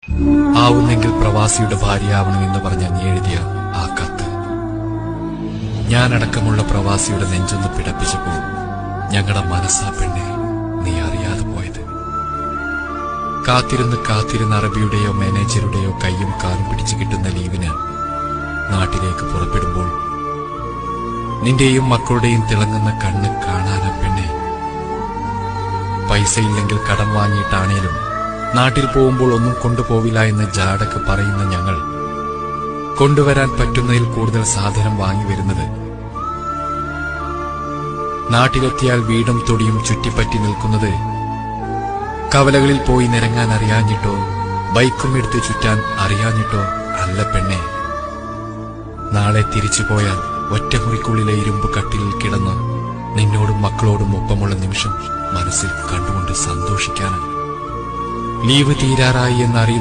ആവുന്നെങ്കിൽ പ്രവാസിയുടെ ഭാര്യയാവണമെന്ന് പറഞ്ഞ നീ എഴുതിയ ആ കത്ത് ഞാനടക്കമുള്ള പ്രവാസിയുടെ നെഞ്ചൊന്ന് പിടപ്പിച്ചപ്പോൾ ഞങ്ങളുടെ മനസ്സാ പെണ്ണെ നീ അറിയാതെ പോയത്. കാത്തിരുന്ന് അറബിയുടെയോ മാനേജറുടെയോ കയ്യും കാലും പിടിച്ചു കിട്ടുന്ന ലീവിന് നാട്ടിലേക്ക് പുറപ്പെടുമ്പോൾ നിന്റെയും മക്കളുടെയും തിളങ്ങുന്ന കണ്ണ് കാണാനാ പെണ്ണെ. പൈസയില്ലെങ്കിൽ കടം വാങ്ങിയിട്ടാണേലും നാട്ടിൽ പോകുമ്പോൾ ഒന്നും കൊണ്ടുപോവില്ല എന്ന് ജാടക്ക് പറയുന്ന ഞങ്ങൾ കൊണ്ടുവരാൻ പറ്റുന്നതിൽ കൂടുതൽ സാധനം വാങ്ങി വരുന്നത് നാട്ടിലെത്തിയാൽ വീടും തൊടിയും ചുറ്റിപ്പറ്റി നിൽക്കുന്നത് കവലകളിൽ പോയി നിരങ്ങാൻ അറിയാഞ്ഞിട്ടോ ബൈക്കും എടുത്ത് ചുറ്റാൻ അറിയാഞ്ഞിട്ടോ അല്ല പെണ്ണെ. നാളെ തിരിച്ചു പോയാൽ ഒറ്റമുറിക്കുള്ളിലെ ഇരുമ്പ് കട്ടിലിൽ കിടന്ന് നിന്നോടും മക്കളോടും ഒപ്പമുള്ള നിമിഷം മനസ്സിൽ കണ്ടുകൊണ്ട് സന്തോഷിക്കാനാണ്. ലീവ് തീരാറായി എന്നറിയുന്ന